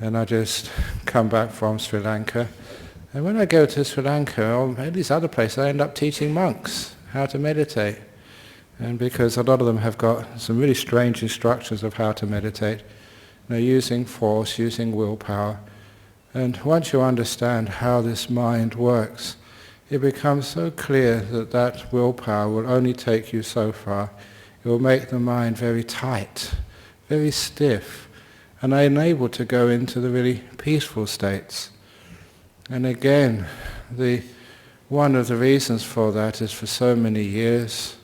And I just come back from Sri Lanka. And when I go to Sri Lanka, or at these other places, I end up teaching monks how to meditate. And because a lot of them have got some really strange instructions of how to meditate, using force, using willpower. And once you understand how this mind works, it becomes so clear that that willpower will only take you so far. It will make the mind very tight, very stiff, and unable to go into the really peaceful states. And again, one of the reasons for that is for so many years,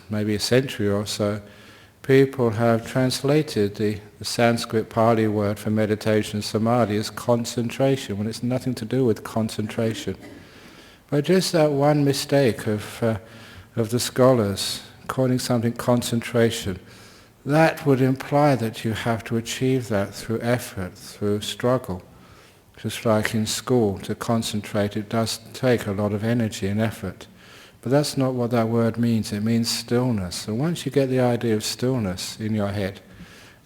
maybe a century or so, people have translated the Sanskrit Pali word for meditation, samadhi, as concentration, when it's nothing to do with concentration. But just that one mistake of the scholars, calling something concentration, that would imply that you have to achieve that through effort, through struggle. Just like in school, to concentrate, it does take a lot of energy and effort. But that's not what that word means. It means stillness. And once you get the idea of stillness in your head,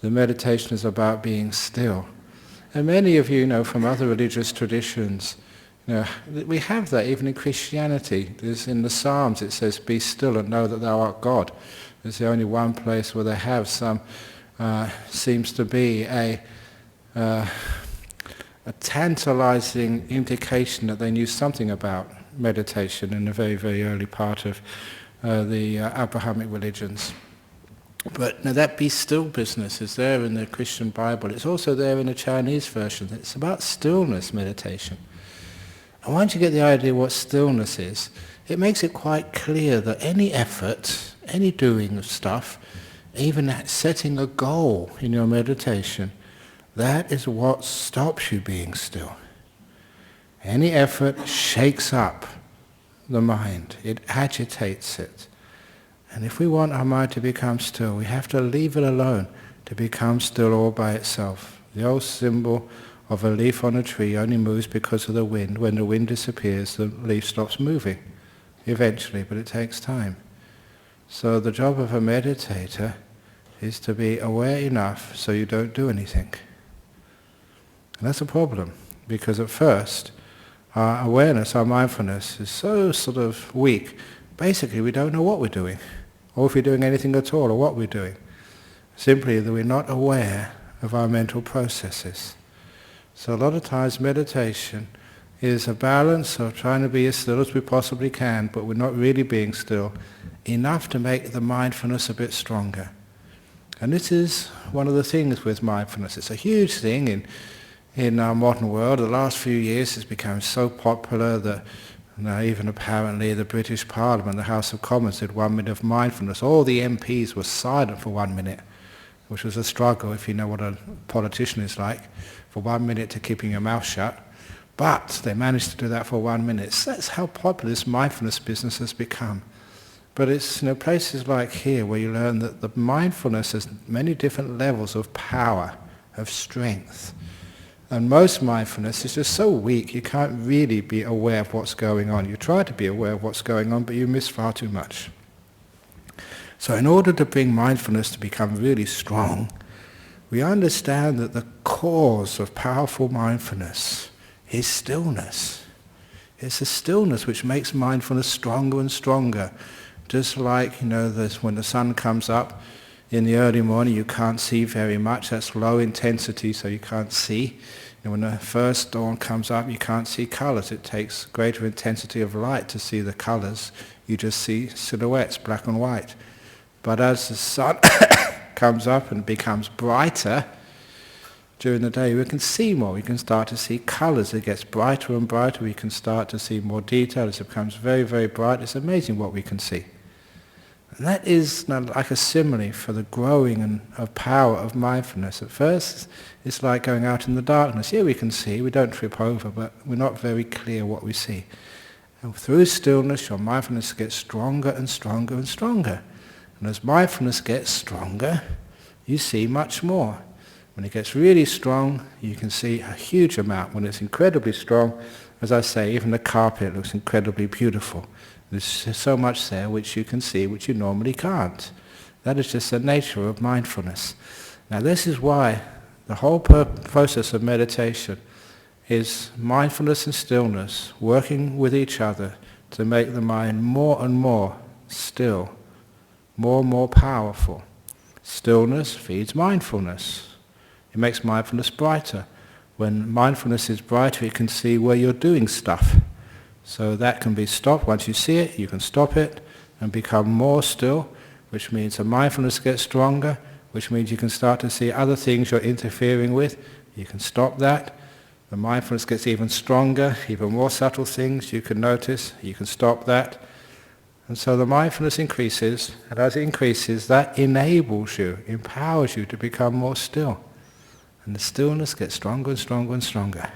the meditation is about being still. And many of you know from other religious traditions, we have that even in Christianity. There's in the Psalms it says, "Be still and know that thou art God." It's the only one place where they have some, seems to be a tantalizing indication that they knew something about meditation in the very, very early part of the Abrahamic religions. But now that be still business is there in the Christian Bible. It's also there in the Chinese version. It's about stillness meditation. And once you get the idea what stillness is, it makes it quite clear that any effort, any doing of stuff, even setting a goal in your meditation, that is what stops you being still. Any effort shakes up the mind. It agitates it. And if we want our mind to become still, we have to leave it alone to become still all by itself. The old symbol of a leaf on a tree only moves because of the wind. When the wind disappears, the leaf stops moving eventually, but it takes time. So the job of a meditator is to be aware enough so you don't do anything. And that's a problem, because at first our awareness, our mindfulness is so sort of weak. Basically we don't know what we're doing, or if we're doing anything at all, or what we're doing. Simply that we're not aware of our mental processes. So a lot of times meditation is a balance of trying to be as still as we possibly can, but we're not really being still, enough to make the mindfulness a bit stronger. And this is one of the things with mindfulness. It's a huge thing in our modern world. The last few years it's become so popular that even apparently the British Parliament, the House of Commons, did 1 minute of mindfulness. All the MPs were silent for 1 minute, which was a struggle, if you know what a politician is like, for 1 minute to keeping your mouth shut. But they managed to do that for 1 minute. So that's how popular this mindfulness business has become. But it's places like here where you learn that the mindfulness has many different levels of power, of strength. And most mindfulness is just so weak you can't really be aware of what's going on. You try to be aware of what's going on, but you miss far too much. So in order to bring mindfulness to become really strong, we understand that the cause of powerful mindfulness is stillness. It's the stillness which makes mindfulness stronger and stronger. Just like, when the sun comes up in the early morning, you can't see very much. That's low intensity, so you can't see. When the first dawn comes up, you can't see colors. It takes greater intensity of light to see the colors. You just see silhouettes, black and white. But as the sun comes up and becomes brighter during the day, we can see more. We can start to see colors. It gets brighter and brighter. We can start to see more detail. As it becomes very, very bright, it's amazing what we can see. And that is like a simile for the growing of power of mindfulness. At first, it's like going out in the darkness. Yeah, we can see, we don't trip over, but we're not very clear what we see. And through stillness, your mindfulness gets stronger and stronger and stronger. And as mindfulness gets stronger, you see much more. When it gets really strong, you can see a huge amount. When it's incredibly strong, as I say, even the carpet looks incredibly beautiful. There's so much there which you can see, which you normally can't. That is just the nature of mindfulness. Now this is why The whole process of meditation is mindfulness and stillness working with each other to make the mind more and more still, more and more powerful. Stillness feeds mindfulness. It makes mindfulness brighter. When mindfulness is brighter, it can see where you're doing stuff. So that can be stopped. Once you see it, you can stop it and become more still, which means the mindfulness gets stronger, which means you can start to see other things you're interfering with. You can stop that. The mindfulness gets even stronger, even more subtle things you can notice. You can stop that. And so the mindfulness increases, and as it increases, that enables you, empowers you to become more still. And the stillness gets stronger and stronger and stronger.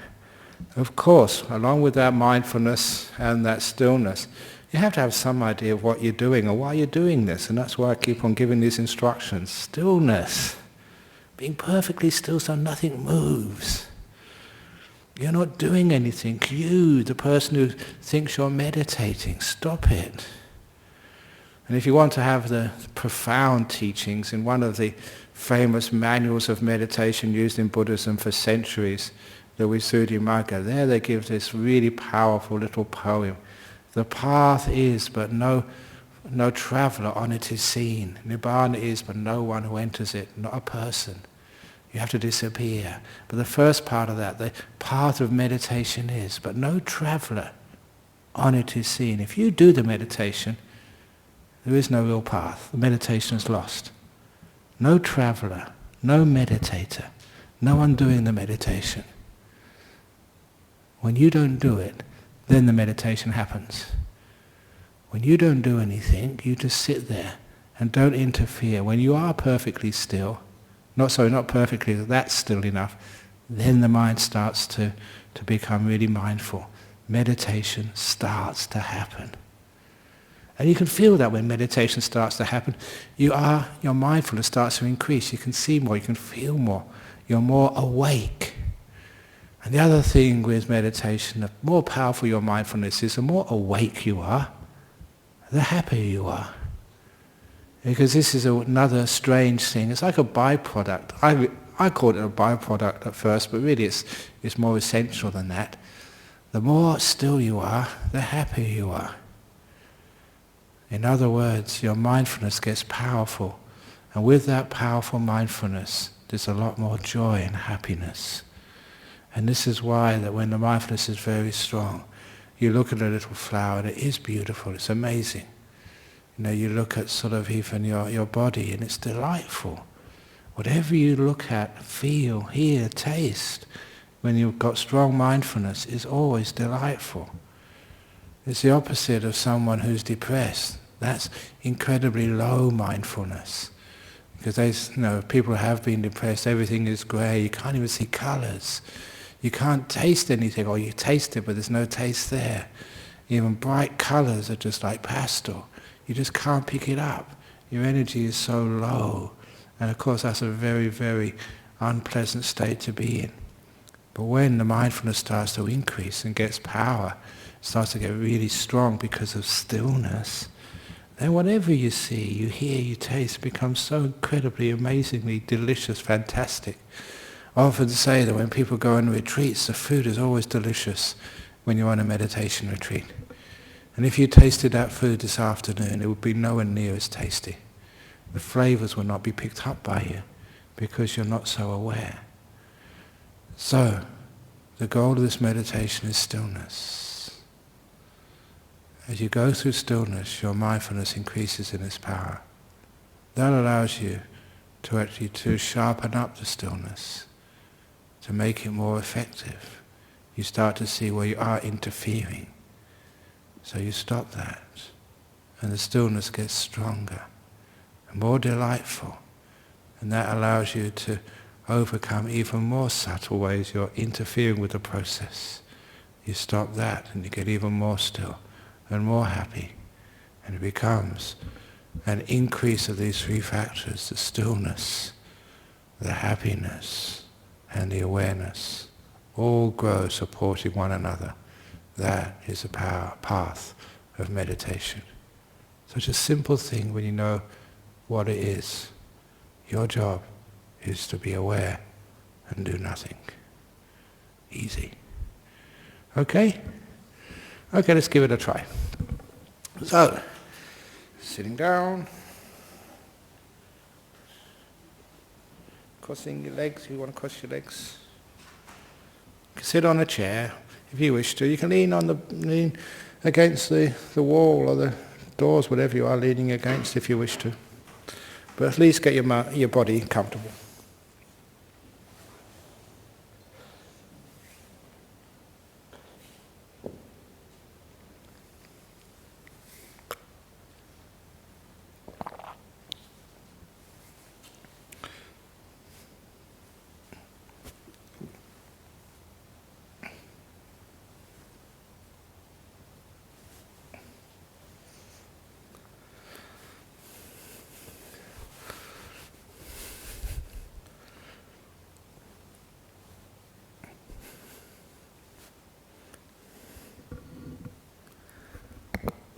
Of course, along with that mindfulness and that stillness, you have to have some idea of what you're doing or why you're doing this. And that's why I keep on giving these instructions. Stillness. Being perfectly still so nothing moves. You're not doing anything. You, the person who thinks you're meditating, stop it. And if you want to have the profound teachings in one of the famous manuals of meditation used in Buddhism for centuries, the Visuddhimagga, there they give this really powerful little poem. The path is, but no traveller on it is seen. Nibbana is, but no one who enters it, not a person. You have to disappear. But the first part of that, the path of meditation is, but no traveller on it is seen. If you do the meditation, there is no real path. The meditation is lost. No traveller, no meditator, no one doing the meditation. When you don't do it, then the meditation happens. When you don't do anything, you just sit there and don't interfere. When you are perfectly still, not perfectly, that's still enough, then the mind starts to become really mindful. Meditation starts to happen. And you can feel that when meditation starts to happen, your mindfulness starts to increase. You can see more, you can feel more. You're more awake. And the other thing with meditation, the more powerful your mindfulness is, the more awake you are, the happier you are. Because this is another strange thing. It's like a byproduct. I called it a byproduct at first, but really it's more essential than that. The more still you are, the happier you are. In other words, your mindfulness gets powerful. And with that powerful mindfulness, there's a lot more joy and happiness. And this is why that when the mindfulness is very strong, you look at a little flower and it is beautiful, it's amazing. You look at sort of even your body and it's delightful. Whatever you look at, feel, hear, taste, when you've got strong mindfulness, is always delightful. It's the opposite of someone who's depressed. That's incredibly low mindfulness. Because people who have been depressed, everything is grey, you can't even see colours. You can't taste anything, or you taste it but there's no taste there. Even bright colours are just like pastel. You just can't pick it up. Your energy is so low. And of course that's a very, very unpleasant state to be in. But when the mindfulness starts to increase and gets power, starts to get really strong because of stillness, then whatever you see, you hear, you taste becomes so incredibly, amazingly delicious, fantastic. I often say that when people go on retreats, the food is always delicious when you're on a meditation retreat. And if you tasted that food this afternoon, it would be nowhere near as tasty. The flavors will not be picked up by you because you're not so aware. So, the goal of this meditation is stillness. As you go through stillness, your mindfulness increases in its power. That allows you to sharpen up the stillness, to make it more effective. You start to see where you are interfering. So you stop that, and the stillness gets stronger and more delightful, and that allows you to overcome even more subtle ways you're interfering with the process. You stop that and you get even more still and more happy, and it becomes an increase of these three factors: the stillness, the happiness, and the awareness. All grow supporting one another. That is the path of meditation. Such a simple thing when you know what it is. Your job is to be aware and do nothing. Easy. Okay? Okay, let's give it a try. So, sitting down, crossing your legs. You want to cross your legs? You can sit on a chair if you wish to. You can lean against the wall or the doors, whatever you are leaning against if you wish to. But at least get your body comfortable.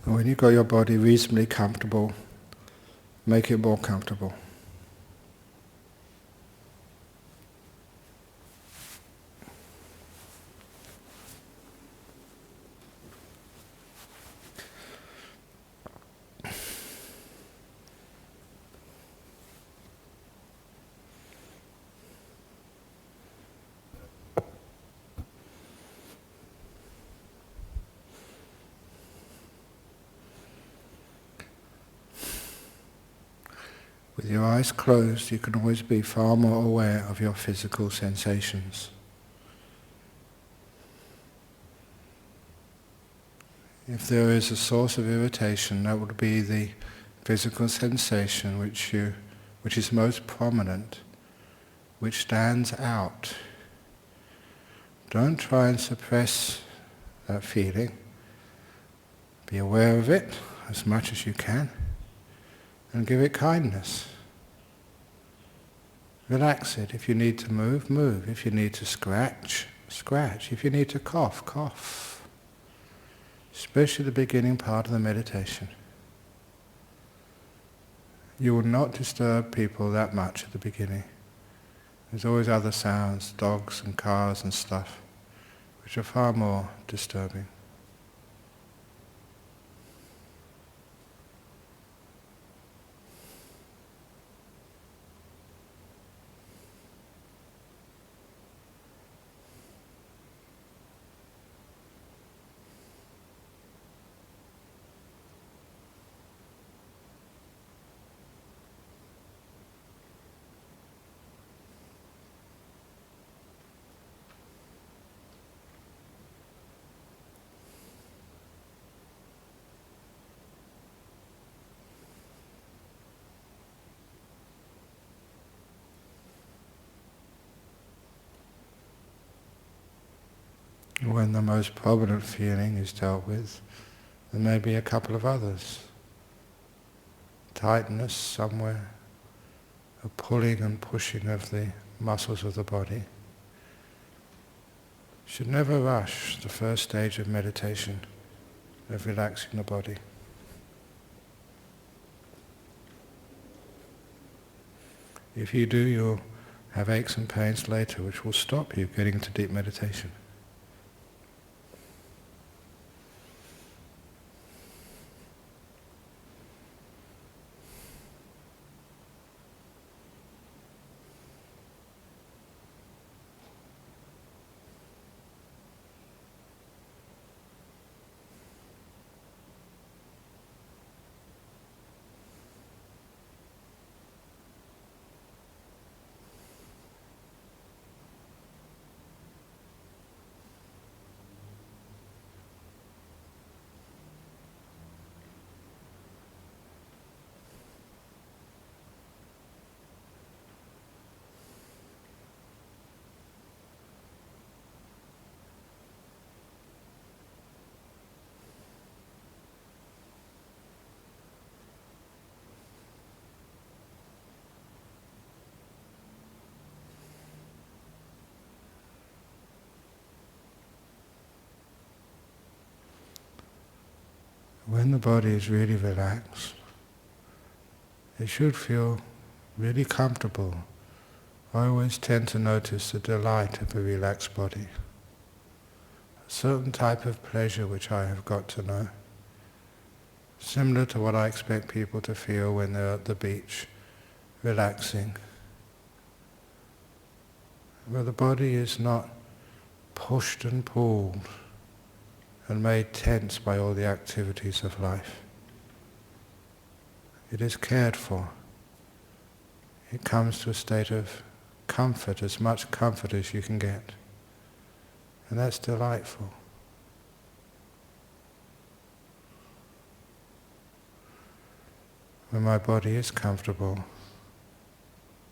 When you've got your body reasonably comfortable, make it more comfortable. With your eyes closed, you can always be far more aware of your physical sensations. If there is a source of irritation, that would be the physical sensation which is most prominent, which stands out. Don't try and suppress that feeling. Be aware of it as much as you can and give it kindness. Relax it. If you need to move, move. If you need to scratch, scratch. If you need to cough, cough. Especially the beginning part of the meditation. You will not disturb people that much at the beginning. There's always other sounds, dogs and cars and stuff, which are far more disturbing. When the most prominent feeling is dealt with, there may be a couple of others. Tightness somewhere, a pulling and pushing of the muscles of the body. Should never rush the first stage of meditation, of relaxing the body. If you do, you'll have aches and pains later, which will stop you getting into deep meditation. When the body is really relaxed, it should feel really comfortable I always tend to notice the delight of a relaxed body, a certain type of pleasure which I have got to know, similar to what I expect people to feel when they're at the beach, relaxing, where the body is not pushed and pulled and made tense by all the activities of life. It is cared for. It comes to a state of comfort, as much comfort as you can get. And that's delightful. When my body is comfortable,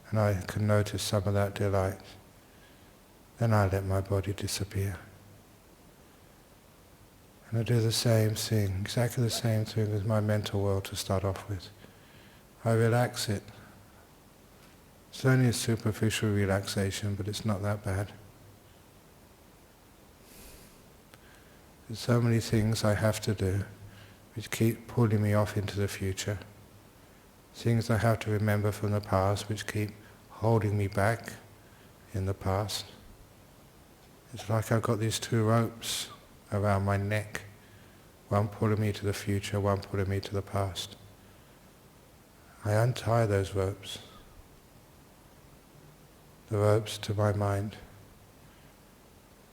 and I can notice some of that delight, then I let my body disappear. And I do the same thing, exactly the same thing with my mental world to start off with. I relax it. It's only a superficial relaxation, but it's not that bad. There's so many things I have to do which keep pulling me off into the future. Things I have to remember from the past which keep holding me back in the past. It's like I've got these two ropes around my neck, one pulling me to the future, one pulling me to the past. I untie those ropes, the ropes to my mind,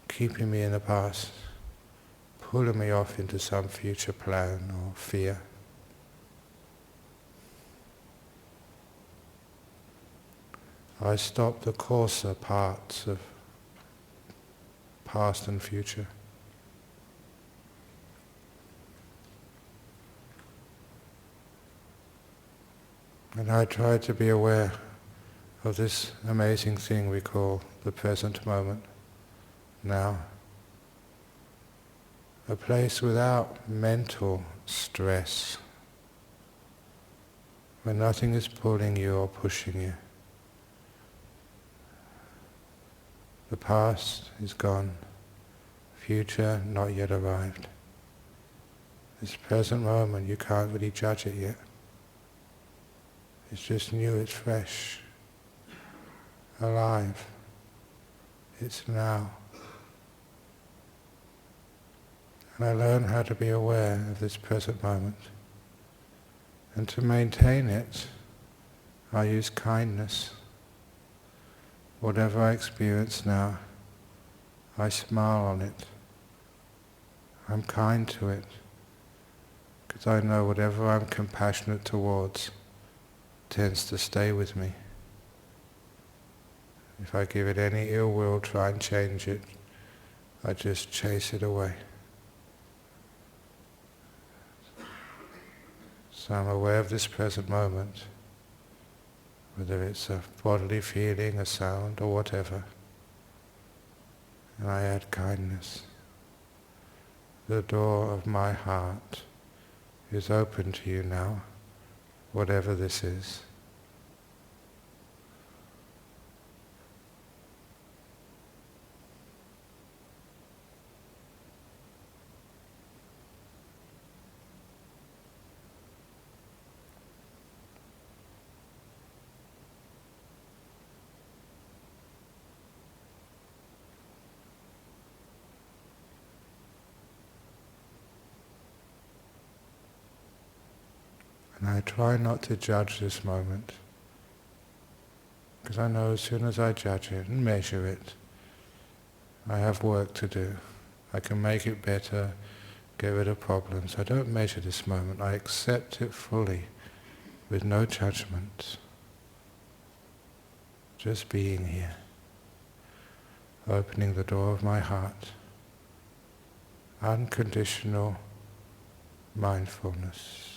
keeping me in the past, pulling me off into some future plan or fear. I stop the coarser parts of past and future. And I try to be aware of this amazing thing we call the present moment, now. A place without mental stress, where nothing is pulling you or pushing you. The past is gone, future not yet arrived. This present moment, you can't really judge it yet. It's just new, it's fresh, alive. It's now. And I learn how to be aware of this present moment. And to maintain it, I use kindness. Whatever I experience now, I smile on it. I'm kind to it, because I know whatever I'm compassionate towards tends to stay with me. If I give it any ill will, try and change it, I just chase it away. So I'm aware of this present moment, whether it's a bodily feeling, a sound, or whatever, and I add kindness. The door of my heart is open to you now, whatever this is. And I try not to judge this moment, because I know as soon as I judge it and measure it, I have work to do. I can make it better, get rid of problems. I don't measure this moment, I accept it fully, with no judgment. Just being here, opening the door of my heart, unconditional mindfulness.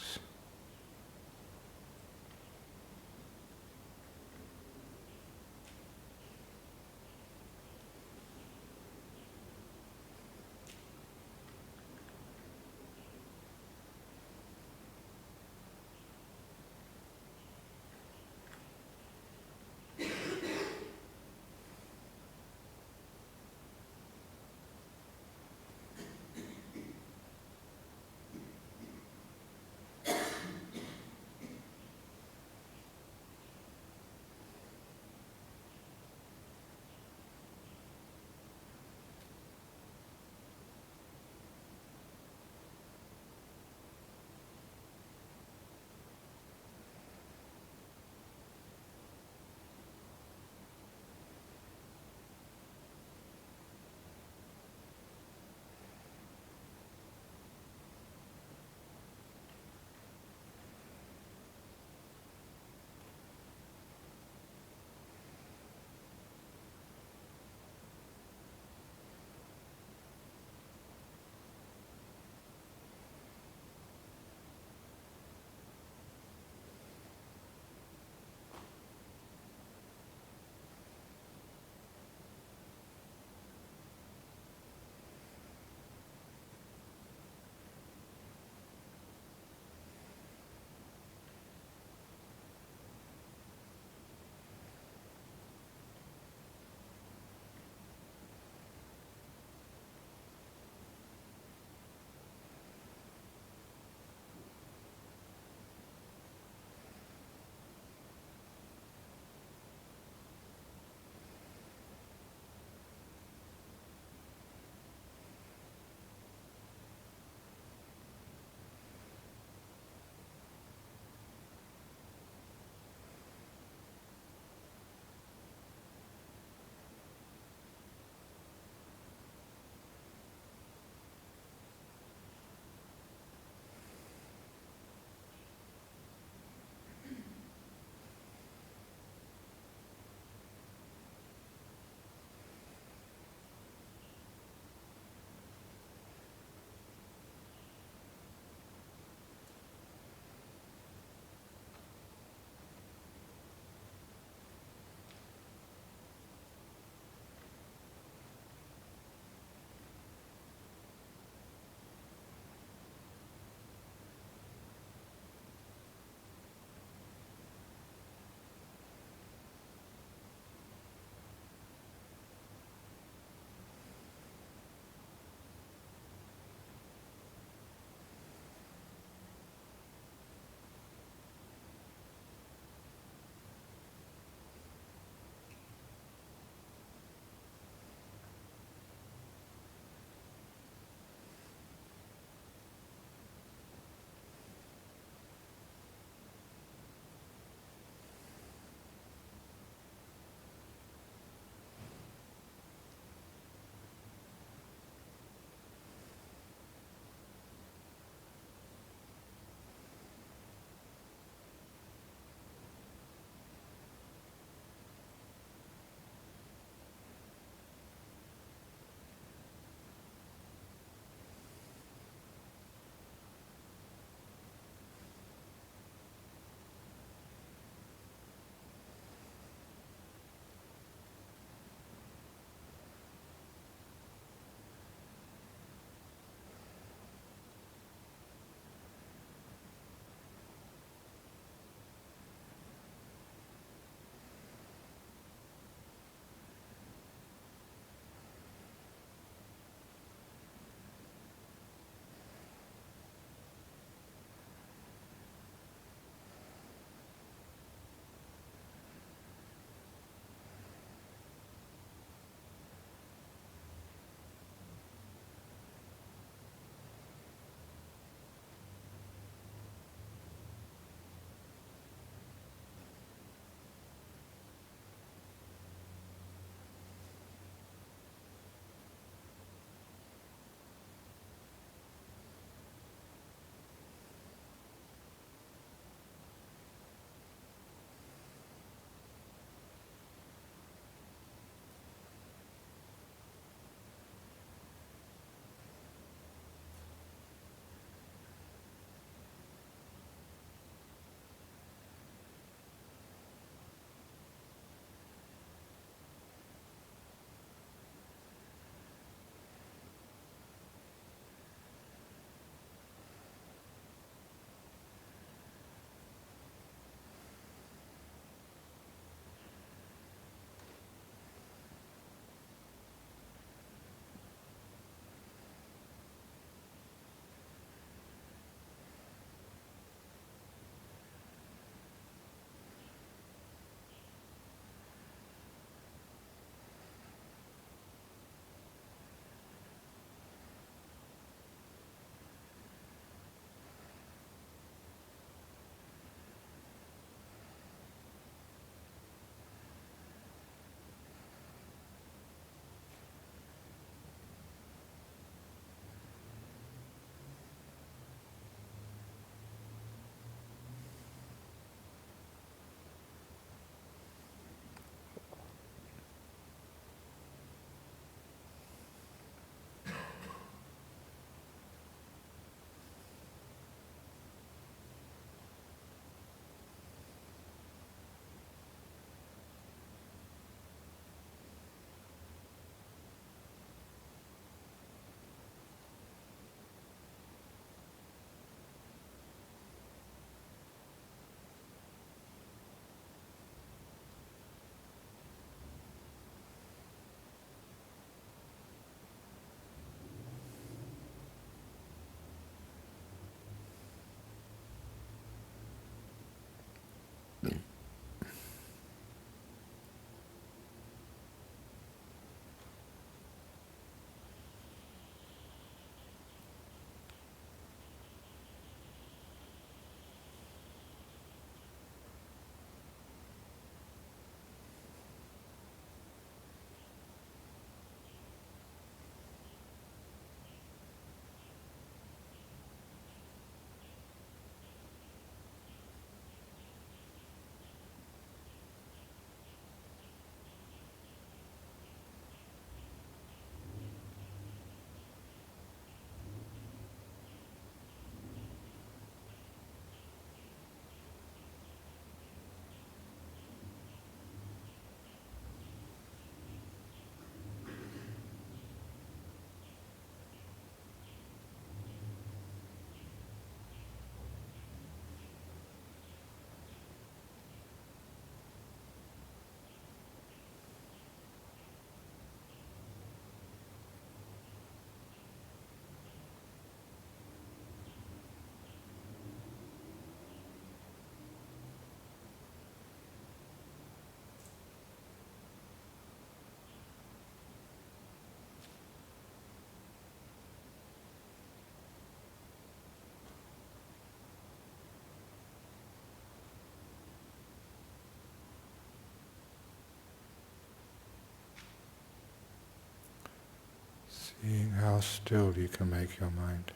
Seeing how still you can make your mind.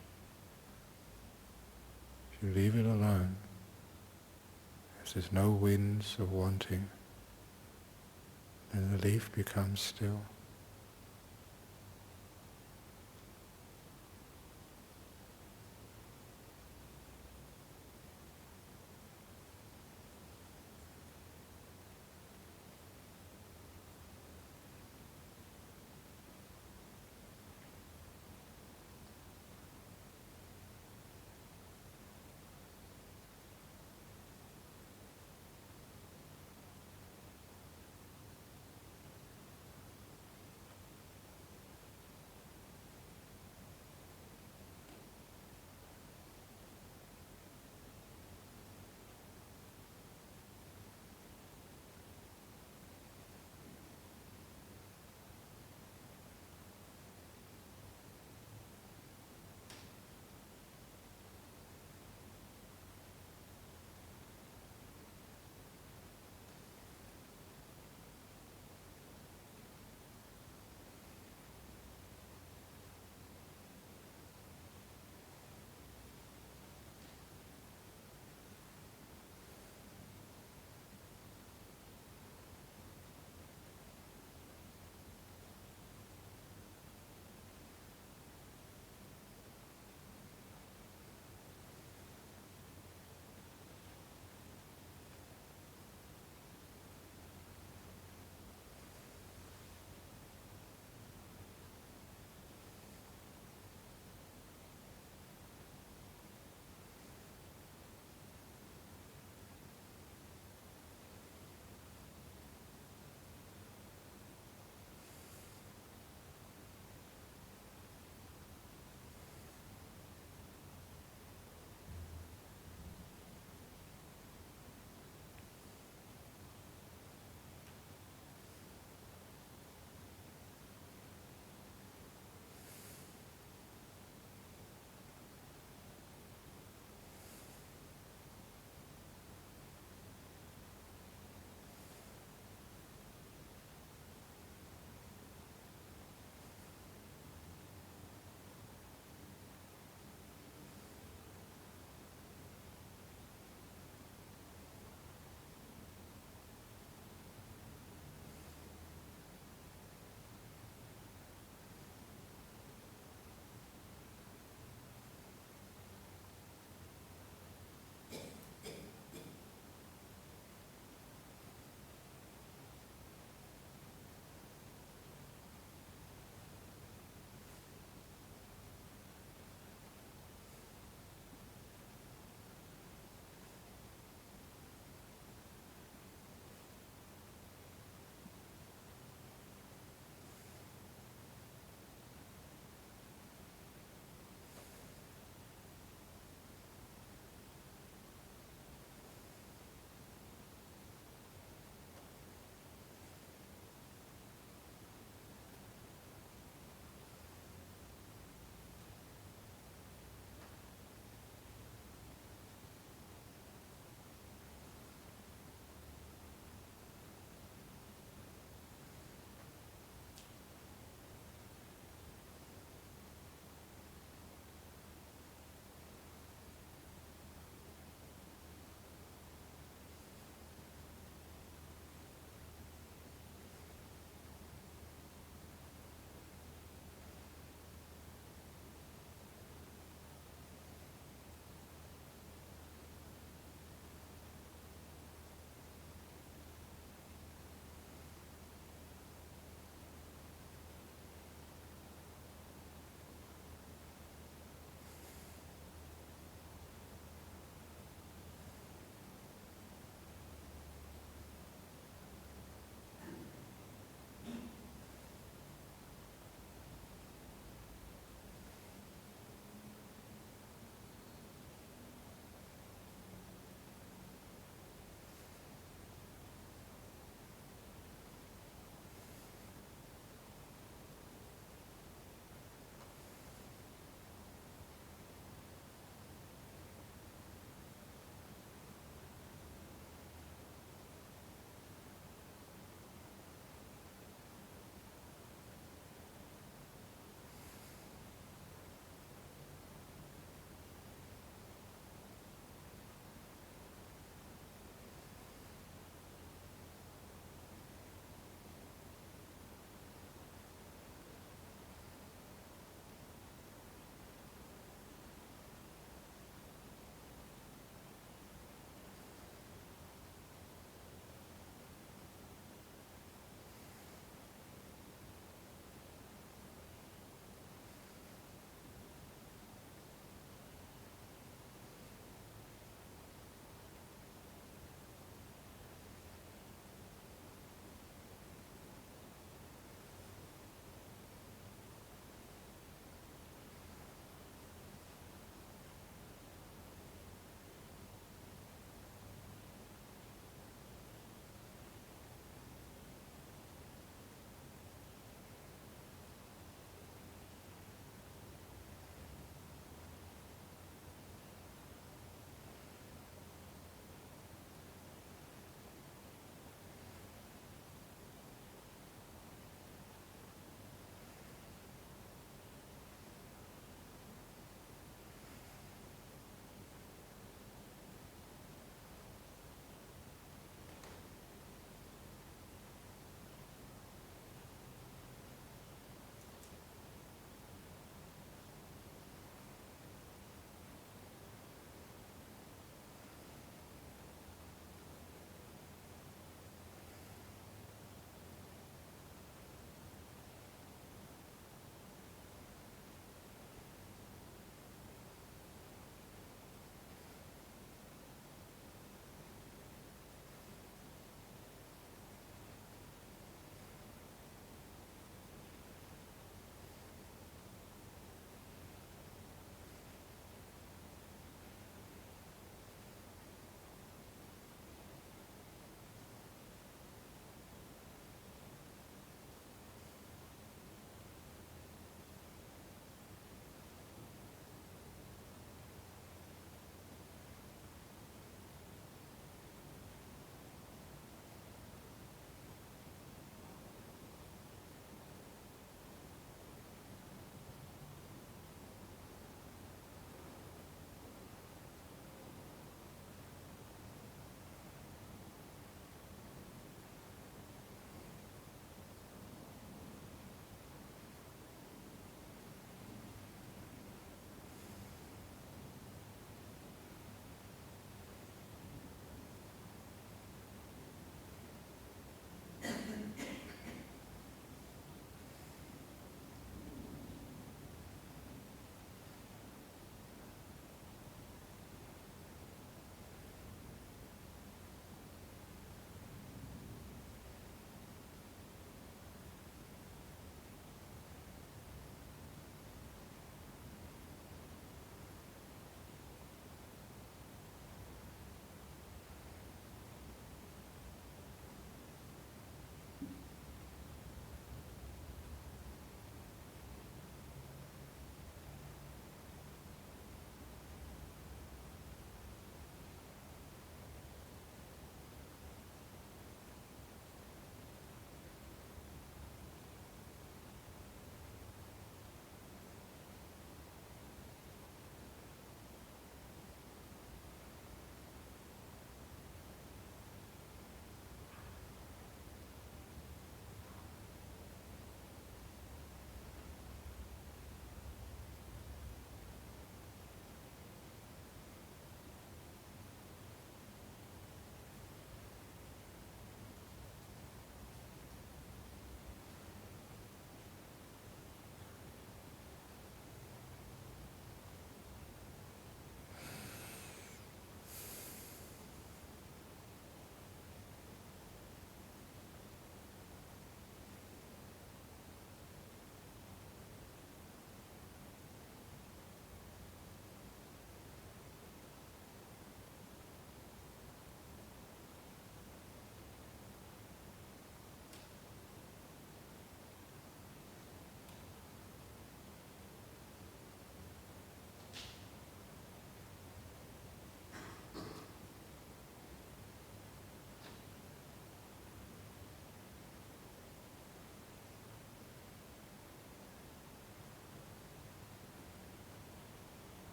If you leave it alone, if there's no winds of wanting, then the leaf becomes still.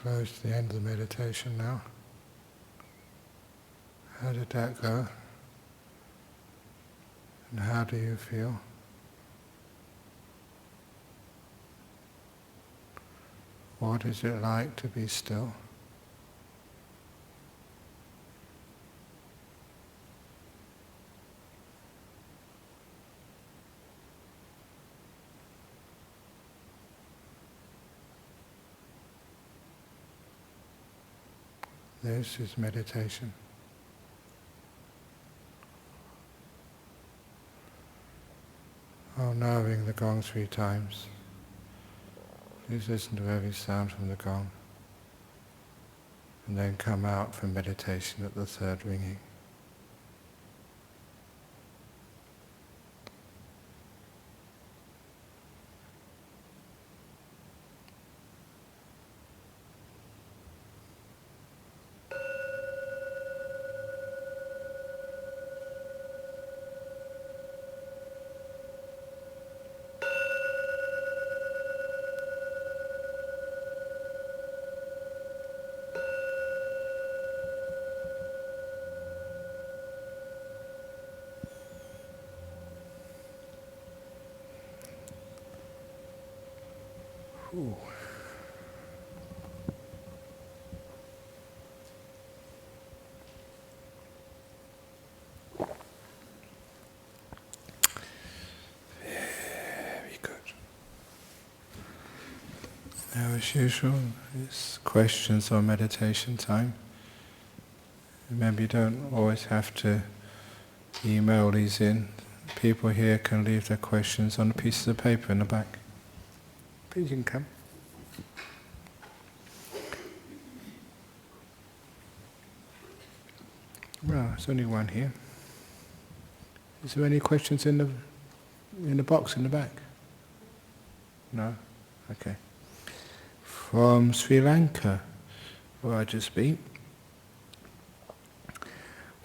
close to the end of the meditation now. How did that go? And how do you feel? What is it like to be still? This is meditation. Oh, now ring the gong 3 times. Please listen to every sound from the gong, and then come out from meditation at the 3rd ringing. Ooh. Very good. Now, as usual, it's questions or meditation time. Remember, you don't always have to email these in. People here can leave their questions on pieces of paper in the back. Please, you can come. Well, there's only one here. Is there any questions in the box in the back? No? Okay. From Sri Lanka, Rajaspeak.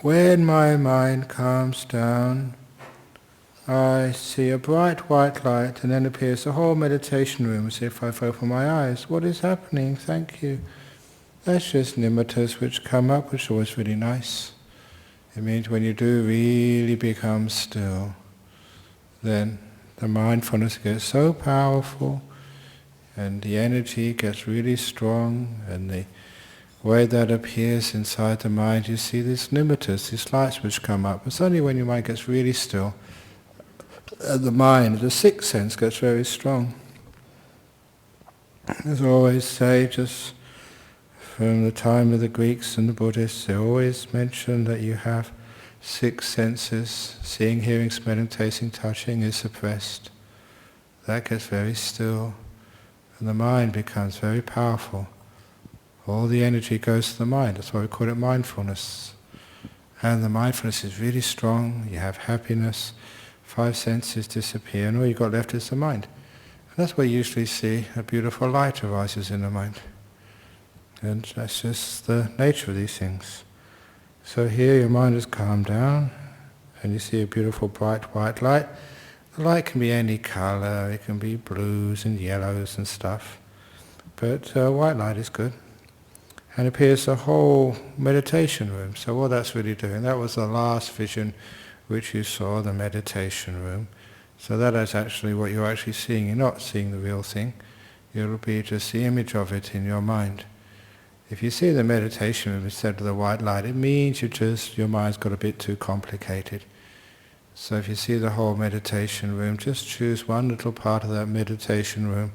When my mind calms down, I see a bright white light, and then appears the whole meditation room as if I've opened my eyes. What is happening? Thank you. That's just nimittas which come up, which is always really nice. It means when you do really become still, then the mindfulness gets so powerful, and the energy gets really strong, and the way that appears inside the mind, you see these nimittas, these lights which come up. It's only when your mind gets really still, the mind, the sixth sense gets very strong. As I always say, just from the time of the Greeks and the Buddhists, they always mention that you have 6 senses. Seeing, hearing, smelling, tasting, touching is suppressed. That gets very still, and the mind becomes very powerful. All the energy goes to the mind. That's why we call it mindfulness. And the mindfulness is really strong. You have happiness. 5 senses disappear, and all you've got left is the mind. And that's where you usually see a beautiful light arises in the mind. And that's just the nature of these things. So here your mind has calmed down, and you see a beautiful bright white light. The light can be any colour, it can be blues and yellows and stuff. But white light is good. And appears the whole meditation room. So what that's really doing, that was the last vision which you saw, the meditation room. So that is actually what you're actually seeing. You're not seeing the real thing. It'll be just the image of it in your mind. If you see the meditation room instead of the white light, it means your mind's got a bit too complicated. So if you see the whole meditation room, just choose one little part of that meditation room,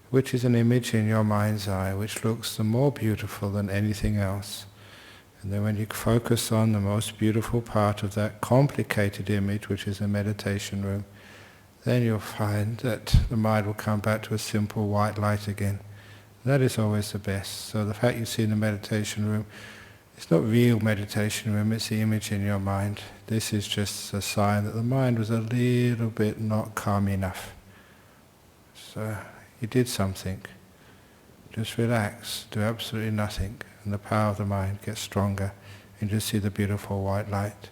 which is an image in your mind's eye, which looks the more beautiful than anything else. And then when you focus on the most beautiful part of that complicated image, which is a meditation room, then you'll find that the mind will come back to a simple white light again. That is always the best. So the fact you see in the meditation room, it's not real meditation room, it's the image in your mind. This is just a sign that the mind was a little bit not calm enough. So you did something. Just relax, do absolutely nothing, and the power of the mind gets stronger, and you see the beautiful white light.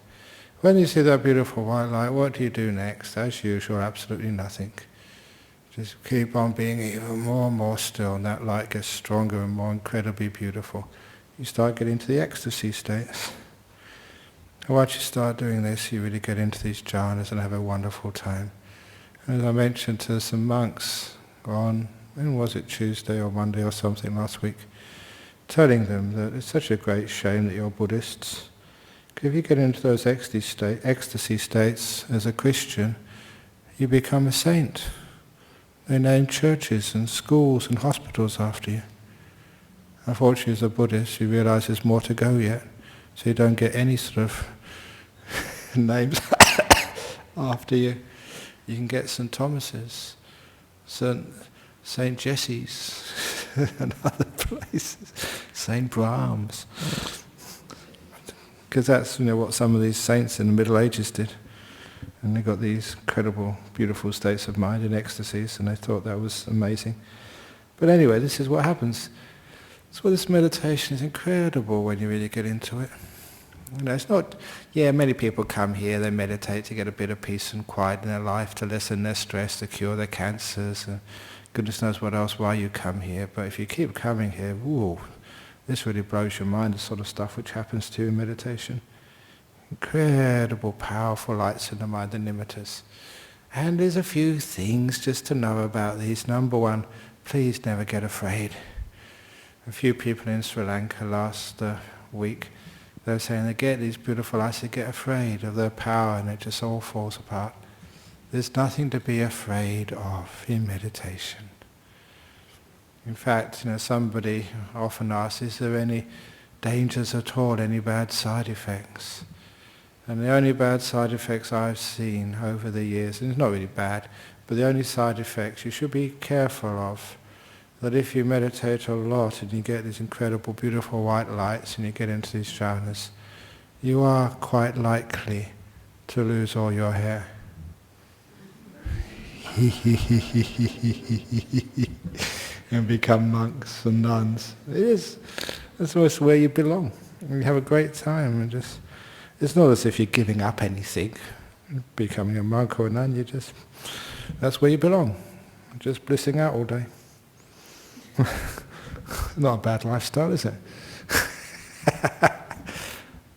When you see that beautiful white light, what do you do next? As usual, absolutely nothing. Just keep on being even more and more still, and that light gets stronger and more incredibly beautiful. You start getting to the ecstasy states. And once you start doing this, you really get into these jhanas and have a wonderful time. And as I mentioned to some monks on, when was it, Tuesday or Monday or something last week, telling them that it's such a great shame that you're Buddhists. Because if you get into those ecstasy states as a Christian, you become a saint. They name churches and schools and hospitals after you. Unfortunately, as a Buddhist, you realize there's more to go yet, so you don't get any sort of names after you. You can get St. Thomas's, St. Jesse's, and other places, St. Brahms. Because that's what some of these saints in the Middle Ages did. And they got these incredible, beautiful states of mind and ecstasies, and they thought that was amazing. But anyway, this is what happens. That's why this meditation is incredible when you really get into it. It's not, many people come here, they meditate to get a bit of peace and quiet in their life, to lessen their stress, to cure their cancers, and goodness knows what else, why you come here. But if you keep coming here, this really blows your mind, the sort of stuff which happens to you in meditation. Incredible, powerful lights in the mind, the nimittas. And there's a few things just to know about these. Number one, please never get afraid. A few people in Sri Lanka last week, they were saying they get these beautiful lights, they get afraid of their power and it just all falls apart. There's nothing to be afraid of in meditation. In fact, somebody often asks, is there any dangers at all, any bad side effects? And the only bad side effects I've seen over the years, and it's not really bad, but the only side effects you should be careful of, that if you meditate a lot and you get these incredible, beautiful white lights and you get into these jhanas, you are quite likely to lose all your hair. And become monks and nuns. That's always where you belong. And you have a great time and just... It's not as if you're giving up anything, becoming a monk or a nun, that's where you belong. Just blissing out all day. Not a bad lifestyle, is it?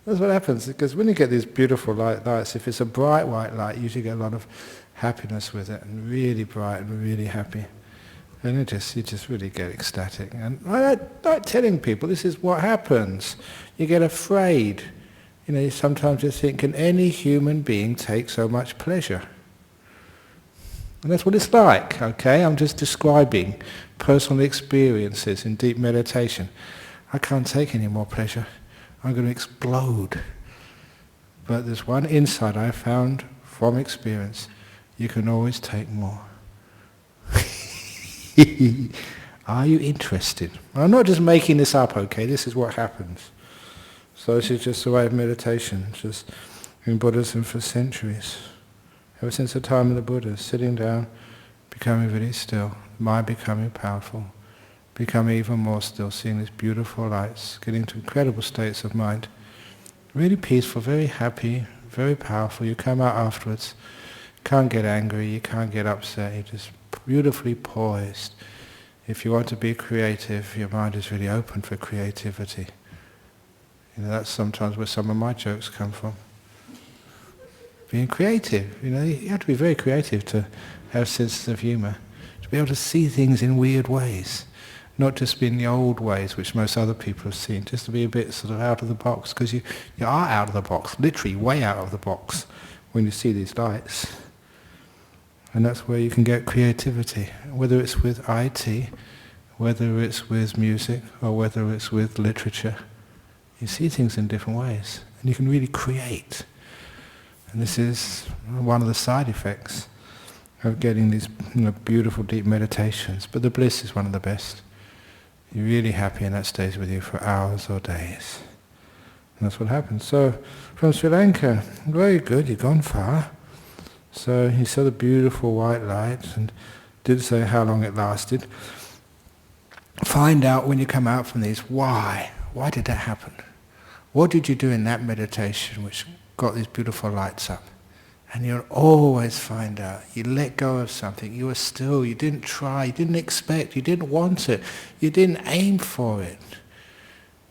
That's what happens, because when you get these beautiful lights, if it's a bright white light, you usually get a lot of happiness with it, and really bright and really happy. And you just really get ecstatic. And I like telling people, this is what happens. You get afraid. Sometimes you think, can any human being take so much pleasure? And that's what it's like, okay? I'm just describing personal experiences in deep meditation. I can't take any more pleasure. I'm going to explode. But there's one insight I found from experience. You can always take more. Are you interested? I'm not just making this up, okay? This is what happens. So this is just the way of meditation, just in Buddhism for centuries. Ever since the time of the Buddhas, sitting down, becoming very still, mind becoming powerful, becoming even more still, seeing these beautiful lights, getting into incredible states of mind, really peaceful, very happy, very powerful. You come out afterwards, can't get angry, you can't get upset, you're just beautifully poised. If you want to be creative, your mind is really open for creativity. That's sometimes where some of my jokes come from. Being creative, you have to be very creative to have senses of humour, to be able to see things in weird ways, not just be in the old ways which most other people have seen, just to be a bit sort of out of the box, because you are out of the box, literally way out of the box when you see these lights. And that's where you can get creativity, whether it's with IT, whether it's with music, or whether it's with literature. You see things in different ways, and you can really create. And this is one of the side effects of getting these beautiful deep meditations. But the bliss is one of the best. You're really happy, and that stays with you for hours or days. And that's what happens. So, from Sri Lanka, very good, you've gone far. So he saw the beautiful white light, and didn't say how long it lasted. Find out when you come out from these, why? Why did that happen? What did you do in that meditation which got these beautiful lights up? And you'll always find out, you let go of something, you were still, you didn't try, you didn't expect, you didn't want it, you didn't aim for it.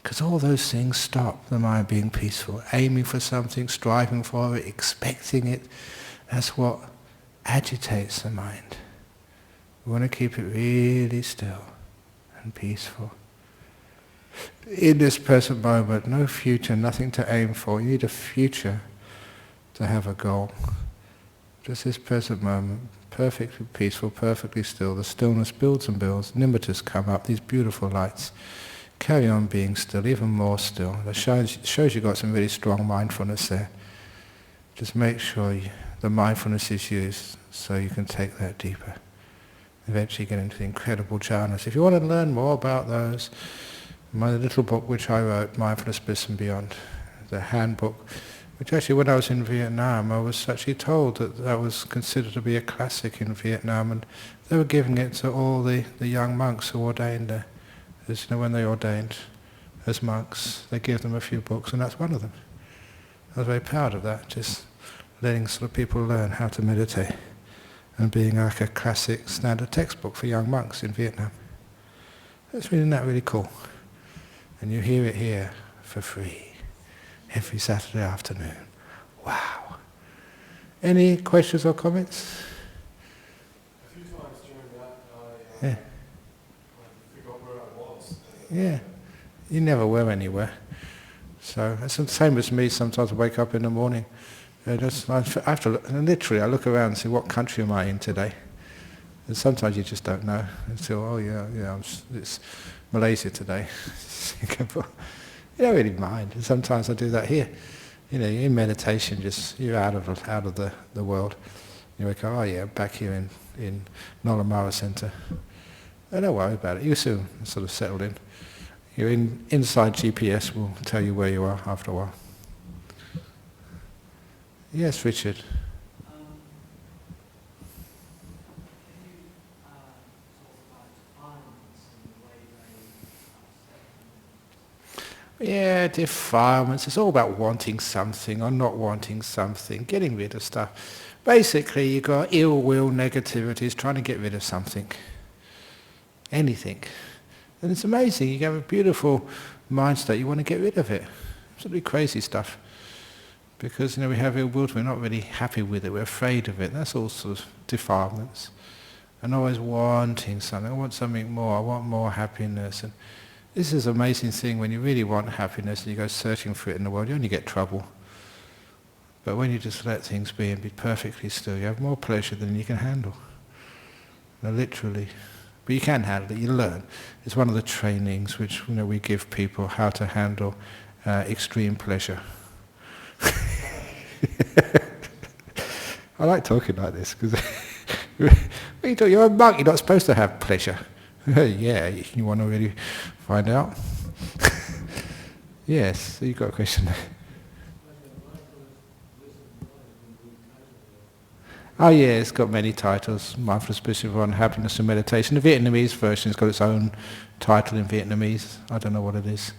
Because all those things stop the mind being peaceful. Aiming for something, striving for it, expecting it, that's what agitates the mind. We want to keep it really still and peaceful. In this present moment, no future, nothing to aim for. You need a future to have a goal. Just this present moment, perfectly peaceful, perfectly still. The stillness builds and builds. Nimittas come up, these beautiful lights. Carry on being still, even more still. That shows you've got some really strong mindfulness there. Just make sure the mindfulness is used so you can take that deeper. Eventually get into the incredible jhanas. If you want to learn more about those, my little book which I wrote, Mindfulness, Bliss and Beyond, the handbook, which actually when I was in Vietnam I was actually told that was considered to be a classic in Vietnam, and they were giving it to all the young monks who ordained there. As, when they ordained as monks, they give them a few books, and that's one of them. I was very proud of that, just letting sort of people learn how to meditate and being like a classic standard textbook for young monks in Vietnam. Isn't that really cool? And you hear it here for free every Saturday afternoon. Wow. Any questions or comments? A few times during that Yeah. I forgot where I was. Yeah, you never were anywhere. So it's the same as me. Sometimes I wake up in the morning, and I have to look, and literally I look around and see what country am I in today. And sometimes you just don't know until, oh yeah, it's Malaysia today, Singapore. You don't really mind. And sometimes I do that here. You know, in meditation, just you're out of the world. You wake up, oh yeah, back here in Nolamara Center. Oh, don't worry about it. You soon sort of settled in. You're inside GPS will tell you where you are after a while. Yes, Richard. Yeah, defilements. It's all about wanting something or not wanting something, getting rid of stuff. Basically, you've got ill will, negativities, trying to get rid of something. Anything. And it's amazing. You have a beautiful mind state, you want to get rid of it. Absolutely crazy stuff. Because, we have ill will, we're not really happy with it, we're afraid of it. That's all sort of defilements. And always wanting something. I want something more, I want more happiness. And this is an amazing thing, when you really want happiness and you go searching for it in the world, you only get trouble. But when you just let things be and be perfectly still, you have more pleasure than you can handle. Literally. But you can handle it, you learn. It's one of the trainings which we give people, how to handle extreme pleasure. I like talking like this, because you're a monk, you're not supposed to have pleasure. Yeah, you want to really find out? Yes, you've got a question there. Oh yeah, it's got many titles. Mindfulness, Bliss and Beyond, Happiness and Meditation. The Vietnamese version has got its own title in Vietnamese. I don't know what it is.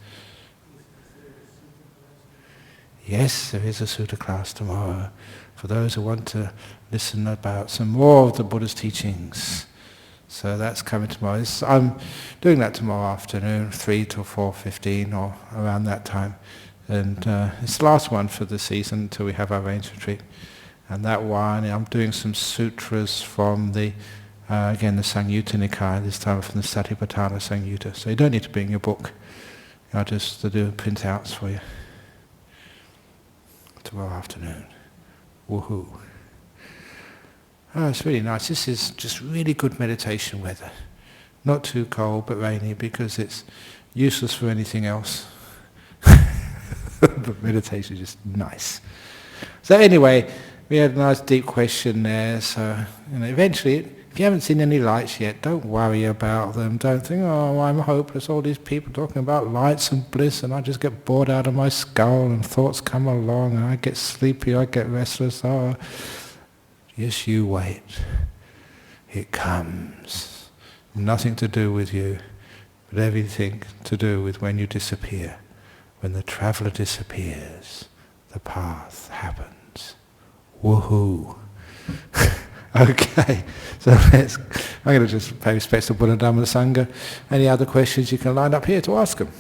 Yes, there is a sutta class tomorrow for those who want to listen about some more of the Buddha's teachings. So that's coming tomorrow. I'm doing that tomorrow afternoon, 3 till 4:15 or around that time. And it's the last one for the season until we have our rains retreat. And that one, I'm doing some sutras from the Samyutta Nikaya, this time from the Satipatthana Samyutta. So you don't need to bring your book. I'll just do printouts for you. Tomorrow afternoon. Woohoo. Oh, it's really nice. This is just really good meditation weather. Not too cold but rainy, because it's useless for anything else. But meditation is just nice. So anyway, we had a nice deep question there. So eventually, if you haven't seen any lights yet, don't worry about them. Don't think, oh, I'm hopeless. All these people talking about lights and bliss, and I just get bored out of my skull, and thoughts come along, and I get sleepy, I get restless. Oh, yes, you wait. It comes. Nothing to do with you, but everything to do with when you disappear. When the traveller disappears, the path happens. Woohoo. Okay, so I'm going to just pay respects to Buddha Dhamma Sangha. Any other questions, you can line up here to ask them.